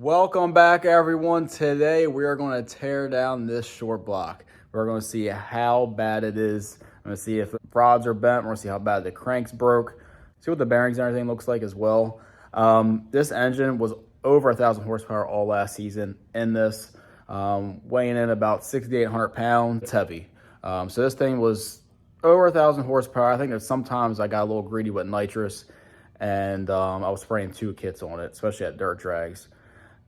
Welcome back, everyone. Today we are going to tear down this short block. We're going to see how bad it is. I'm going to see if the rods are bent. We're going to see how bad the cranks broke. See what the bearings and everything looks like as well. This engine was over 1,000 horsepower all last season in this, weighing in about 6,800 pounds. It's heavy. So this thing was over 1,000 horsepower. I think that sometimes I got a little greedy with nitrous, and I was spraying 2 kits on it, especially at dirt drags.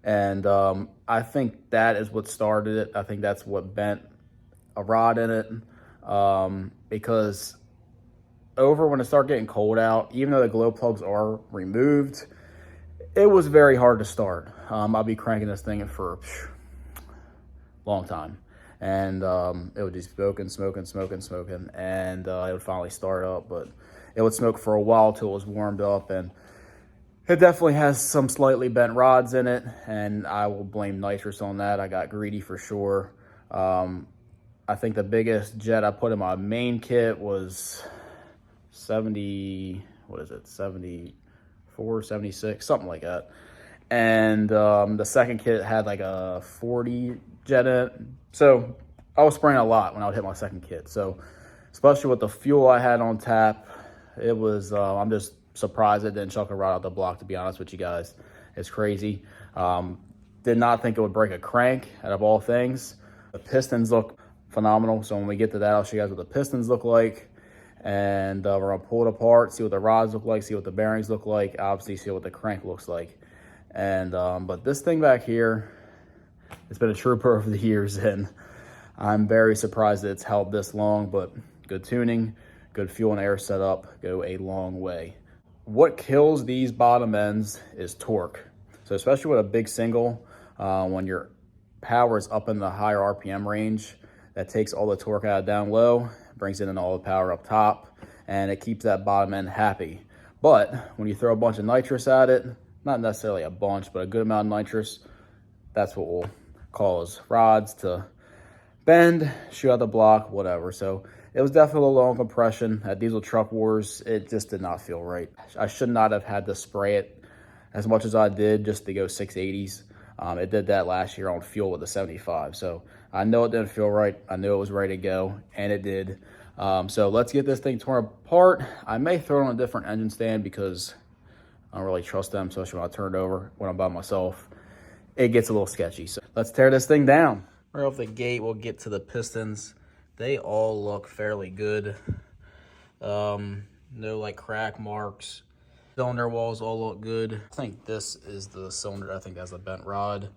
And I think that is what started it. I think that's what bent a rod in it, because when it started getting cold out, even though the glow plugs are removed, it was very hard to start. I'll be cranking this thing for a long time, and it would just smoking, and it would finally start up, but it would smoke for a while till it was warmed up. And it definitely has some slightly bent rods in it, and I will blame nitrous on that. I got greedy for sure. I think the biggest jet I put in my main kit was 74, 76, something like that. And the second kit had like a 40 jet in it. So I was spraying a lot when I would hit my second kit. So especially with the fuel I had on tap, it was, I'm just surprised it didn't chuck a rod out the block, to be honest with you guys. It's crazy. Did not think it would break a crank, out of all things. The pistons look phenomenal, so when we get to that, I'll show you guys what the pistons look like, and we're gonna pull it apart, see what the rods look like, see what the bearings look like, obviously see what the crank looks like. And but this thing back here, it's been a trooper over the years, and I'm very surprised that it's held this long. But good tuning, good fuel and air setup go a long way. What kills these bottom ends is torque. So especially with a big single, when your power is up in the higher RPM range, that takes all the torque out of down low, brings in all the power up top, and it keeps that bottom end happy. But when you throw a bunch of nitrous at it, not necessarily a bunch, but a good amount of nitrous, that's what will cause rods to bend, shoot out the block, whatever. So it was definitely a low on compression. At Diesel Truck Wars, it just did not feel right. I should not have had to spray it as much as I did just to go 680s. It did that last year on fuel with the 75. So I know it didn't feel right. I knew it was ready to go, and it did. So let's get this thing torn apart. I may throw it on a different engine stand because I don't really trust them, especially when I turn it over when I'm by myself. It gets a little sketchy. So let's tear this thing down. Right off the gate, we'll get to the pistons. They all look fairly good. No like crack marks. Cylinder walls all look good. I think this is the cylinder. I think that's a bent rod.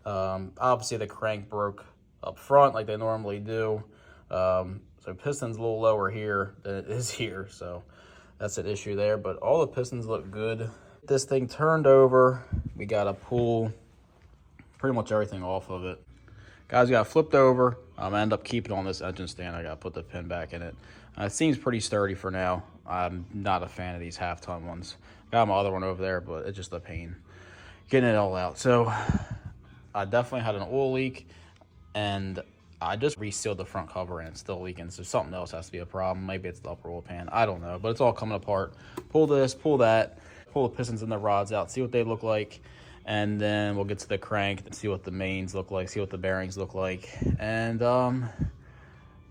Obviously the crank broke up front like they normally do. So piston's a little lower here than it is here. So that's an issue there, but all the pistons look good. This thing turned over. We got to pull pretty much everything off of it. Guys, got flipped over. I end up keeping it on this engine stand. I got to put the pin back in it. It seems pretty sturdy for now. I'm not a fan of these half-ton ones. Got my other one over there, but it's just a pain getting it all out. So I definitely had an oil leak, and I just resealed the front cover and it's still leaking. So something else has to be a problem. Maybe it's the upper oil pan. I don't know, but it's all coming apart. Pull this, pull that, pull the pistons and the rods out, see what they look like. And then we'll get to the crank and see what the mains look like, see what the bearings look like, and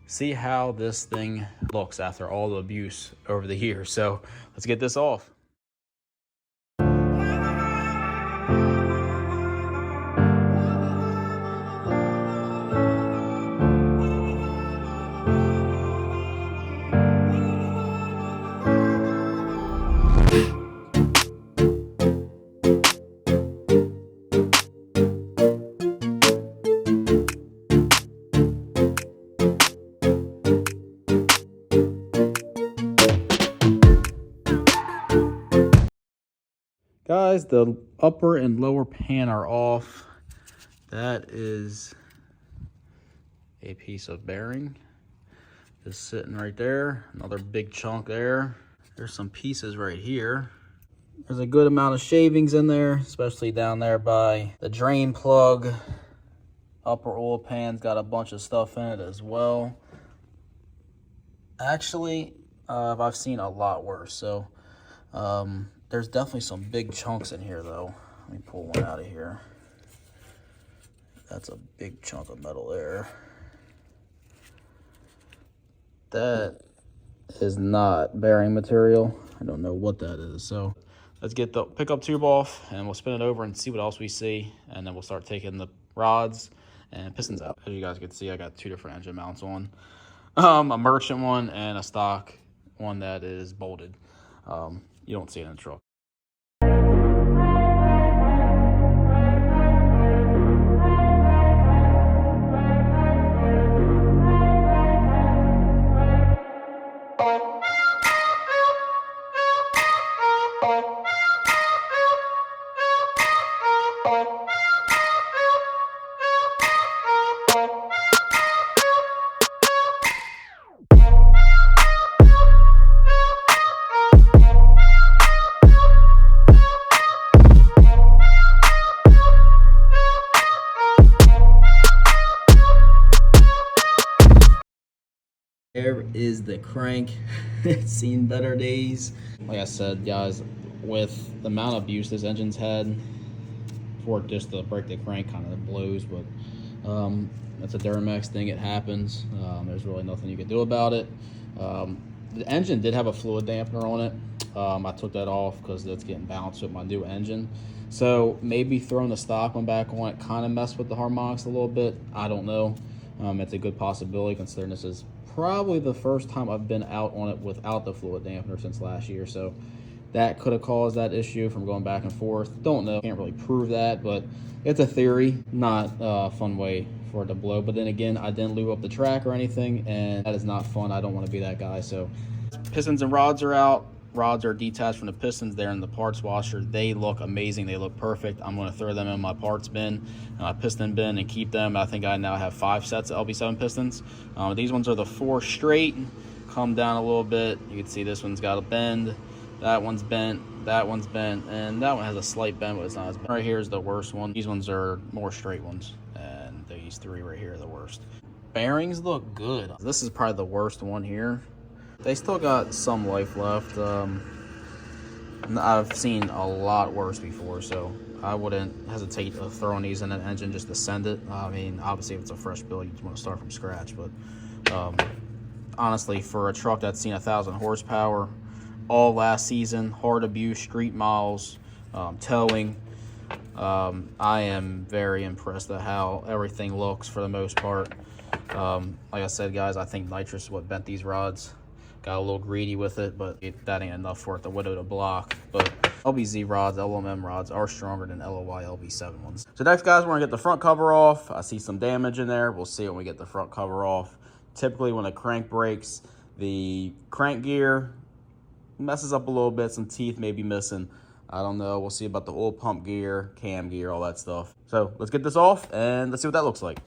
see how this thing looks after all the abuse over the years. So let's get this off. Guys, the upper and lower pan are off. That is a piece of bearing just sitting right there. Another big chunk there. There's some pieces right here. There's a good amount of shavings in there, especially down there by the drain plug. Upper oil pan's got a bunch of stuff in it as well. Actually, I've seen a lot worse. So there's definitely some big chunks in here though. Let me pull one out of here. That's a big chunk of metal there. That is not bearing material. I don't know what that is. So let's get the pickup tube off and we'll spin it over and see what else we see. And then we'll start taking the rods and pistons out. As you guys can see, I got 2 different engine mounts on. A merchant one and a stock one that is bolted. You don't see it in the truck. There is the crank. It's seen better days. Like I said, guys, with the amount of abuse this engine's had, for it just to break the crank kind of blows, but that's a Duramax thing. It happens. There's really nothing you can do about it. The engine did have a fluid dampener on it. I took that off because it's getting balanced with my new engine. So maybe throwing the stock one back on it kind of messed with the harmonics a little bit. I don't know. It's a good possibility considering this is probably the first time I've been out on it without the fluid dampener since last year. So that could have caused that issue from going back and forth. Don't know. Can't really prove that, but it's a theory. Not a fun way for it to blow. But then again, I didn't lube up the track or anything, and that is not fun. I don't want to be that guy. So pistons and rods are out. Rods are detached from the pistons. They're in the parts washer. They look amazing. They look perfect. I'm going to throw them in my parts bin, piston bin, and keep them. I think I now have 5 sets of LB7 pistons. These ones are the 4 straight. Come down a little bit. You can see this one's got a bend. That one's bent. That one's bent. And that one has a slight bend, but it's not as bent. Right here is the worst one. These ones are more straight ones. And these 3 right here are the worst. Bearings look good. This is probably the worst one here. They still got some life left. I've seen a lot worse before, so I wouldn't hesitate of throwing these in an engine just to send it. I mean, obviously, if it's a fresh build, you just want to start from scratch. But honestly, for a truck that's seen 1,000 horsepower all last season, hard abuse, street miles, towing, I am very impressed at how everything looks for the most part. Like I said, guys, I think nitrous is what bent these rods. Got a little greedy with it, but that ain't enough for it to widow the block. But LBZ rods, LMM rods are stronger than LOY LB7 ones. So next, guys, we're gonna get the front cover off. I see some damage in there. We'll see when we get the front cover off. Typically, when a crank breaks, the crank gear messes up a little bit. Some teeth may be missing. I don't know. We'll see about the oil pump gear, cam gear, all that stuff. So let's get this off and let's see what that looks like.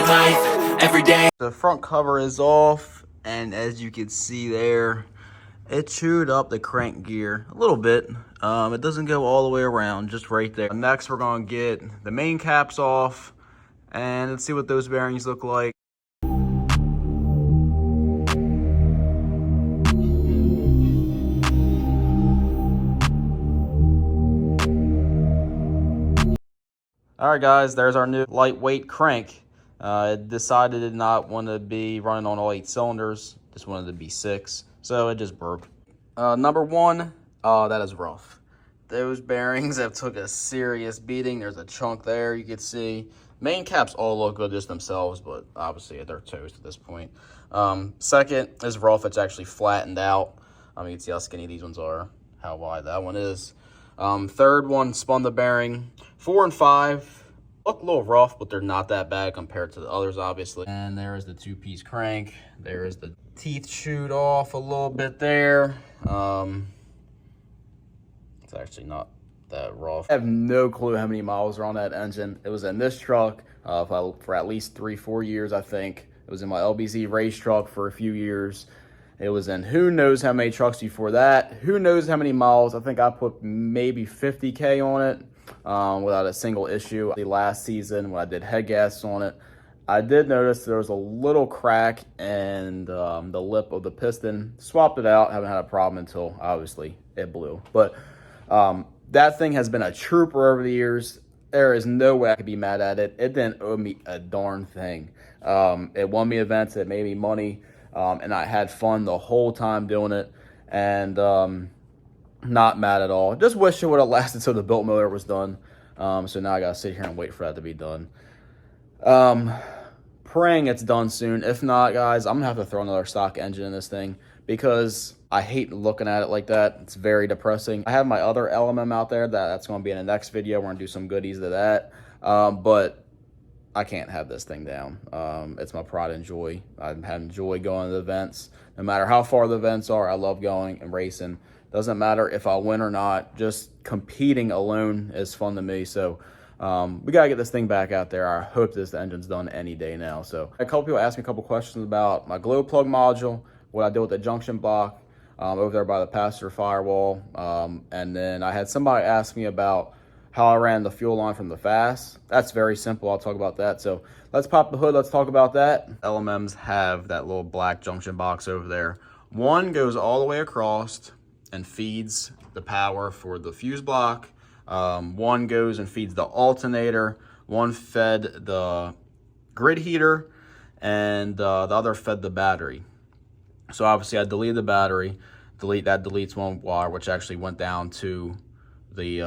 Life every day. The front cover is off, and as you can see there, it chewed up the crank gear a little bit. It doesn't go all the way around, just right there. Next, we're gonna get the main caps off, and let's see what those bearings look like. All right, guys, there's our new lightweight crank. It decided it did not want to be running on all 8 cylinders, just wanted to be 6, so it just broke. Number 1, that is rough. Those bearings have took a serious beating. There's a chunk there you can see. Main caps all look good just themselves, but obviously they're toast at this point. Second is rough. It's actually flattened out. You can see how skinny these ones are, how wide that one is. Third one spun the bearing. 4 and 5 look a little rough, but they're not that bad compared to the others, obviously. And there is the 2-piece crank. There is the teeth chewed off a little bit there. It's actually not that rough. I have no clue how many miles are on that engine. It was in this truck for at least 3-4 years, I think. It was in my LBZ race truck for a few years. It was in who knows how many trucks before that. Who knows how many miles. I think I put maybe 50K on it without a single issue. The last season when I did head gas on it, I did notice there was a little crack in the lip of the piston. Swapped it out, haven't had a problem until obviously it blew. But that thing has been a trooper over the years. There is no way I could be mad at it. It didn't owe me a darn thing. It won me events, it made me money, and I had fun the whole time doing it. And not mad at all. Just wish it would have lasted till the built motor was done. So now I gotta sit here and wait for that to be done. Praying it's done soon. If not, guys, I'm gonna have to throw another stock engine in this thing because I hate looking at it like that. It's very depressing. I have my other LMM out there that's gonna be in the next video. We're gonna do some goodies to that. But I can't have this thing down. It's my pride and joy. I'm having joy going to the events. No matter how far the events are, I love going and racing. Doesn't matter if I win or not. Just competing alone is fun to me. So we got to get this thing back out there. I hope this engine's done any day now. So a couple people asked me a couple questions about my glow plug module, what I did with the junction block over there by the passenger firewall. And then I had somebody ask me about how I ran the fuel line from the fast. That's very simple. I'll talk about that. So let's pop the hood. Let's talk about that. LMMs have that little black junction box over there. One goes all the way across and feeds the power for the fuse block. One goes and feeds the alternator. One fed the grid heater, and the other fed the battery. So obviously I deleted the battery. That deletes one wire, which actually went down to the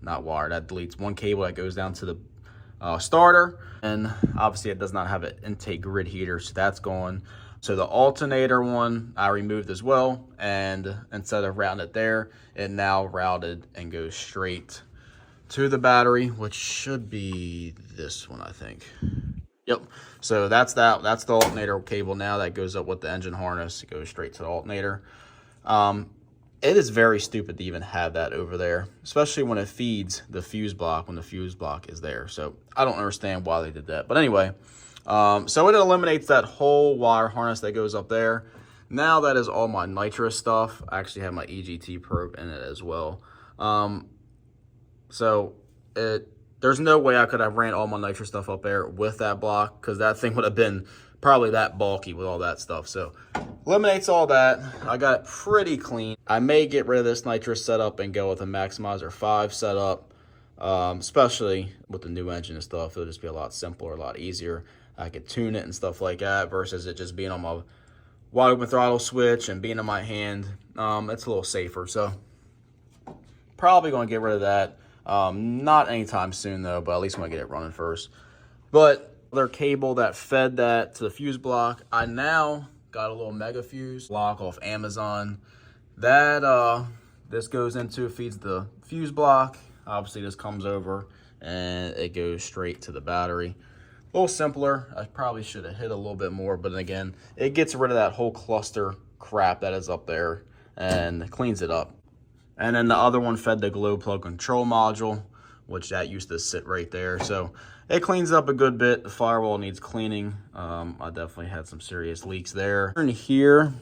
not wire, that deletes one cable that goes down to the starter, and obviously it does not have an intake grid heater, so that's gone. So the alternator one I removed as well, and instead of routing it there, it now routed and goes straight to the battery, which should be this one, I think. Yep. So that's the alternator cable now that goes up with the engine harness. It goes straight to the alternator. It is very stupid to even have that over there, especially when it feeds the fuse block when the fuse block is there. So I don't understand why they did that. But anyway, so it eliminates that whole wire harness that goes up there. Now that is all my nitrous stuff. I actually have my EGT probe in it as well. So there's no way I could have ran all my nitrous stuff up there with that block, because that thing would have been probably that bulky with all that stuff. So eliminates all that. I got it pretty clean. I may get rid of this nitrous setup and go with a Maximizer 5 setup, especially with the new engine and stuff. It'll just be a lot simpler, a lot easier. I could tune it and stuff like that versus it just being on my wide open throttle switch and being in my hand. It's a little safer. So probably going to get rid of that. Not anytime soon though, but at least I'm going to get it running first. But other cable that fed that to the fuse block, I now got a little mega fuse block off Amazon that this goes into, feeds the fuse block. Obviously this comes over and it goes straight to the battery. A little simpler. I probably should have hit a little bit more, but again, it gets rid of that whole cluster crap that is up there and cleans it up. And then the other one fed the glow plug control module, which that used to sit right there. So it cleans up a good bit. The firewall needs cleaning. I definitely had some serious leaks there. In here,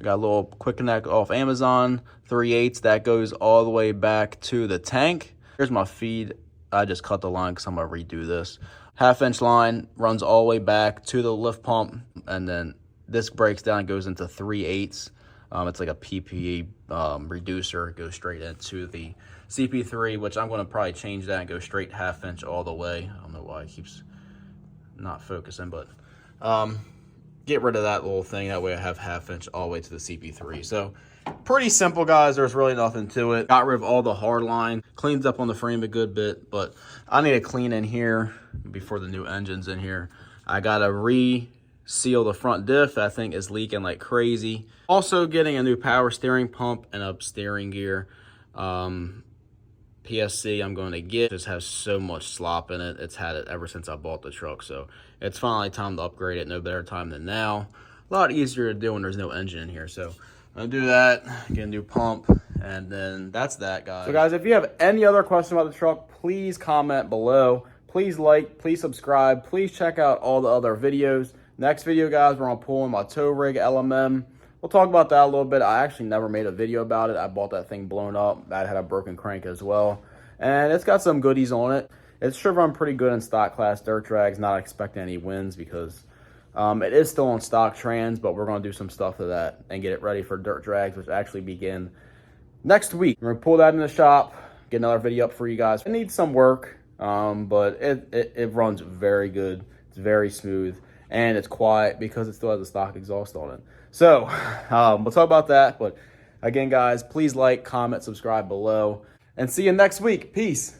I got a little quick connect off Amazon, 3/8. That goes all the way back to the tank. Here's my feed. I just cut the line because I'm gonna redo this. 1/2-inch line runs all the way back to the lift pump, and then this breaks down and goes into 3/8. It's like a PPE reducer. It goes straight into the CP3, which I'm going to probably change that and go straight 1/2-inch all the way. I don't know why it keeps not focusing, but get rid of that little thing. That way I have 1/2-inch all the way to the CP3. So pretty simple, guys. There's really nothing to it. Got rid of all the hard line. Cleans up on the frame a good bit, but I need to clean in here before the new engine's in here. I got to seal the front diff. That thing is leaking like crazy. Also getting a new power steering pump and a steering gear. PSC I'm going to get. Just has so much slop in it. It's had it ever since I bought the truck. So it's finally time to upgrade it. No better time than now. A lot easier to do when there's no engine in here. So I'm going to do that. Get a new pump. And then that's that, guys. So guys, if you have any other questions about the truck, please comment below. Please like, please subscribe. Please check out all the other videos. Next video, guys, we're on pulling my tow rig LMM. We'll talk about that a little bit. I actually never made a video about it. I bought that thing blown up. That had a broken crank as well. And it's got some goodies on it. It should run pretty good in stock class dirt drags. Not expecting any wins because it is still on stock trans, but we're going to do some stuff to that and get it ready for dirt drags, which actually begin next week. We're going to pull that in the shop, get another video up for you guys. It needs some work, but it runs very good. It's very smooth, and it's quiet because it still has a stock exhaust on it. So we'll talk about that. But again, guys, please like, comment, subscribe below, and see you next week. Peace.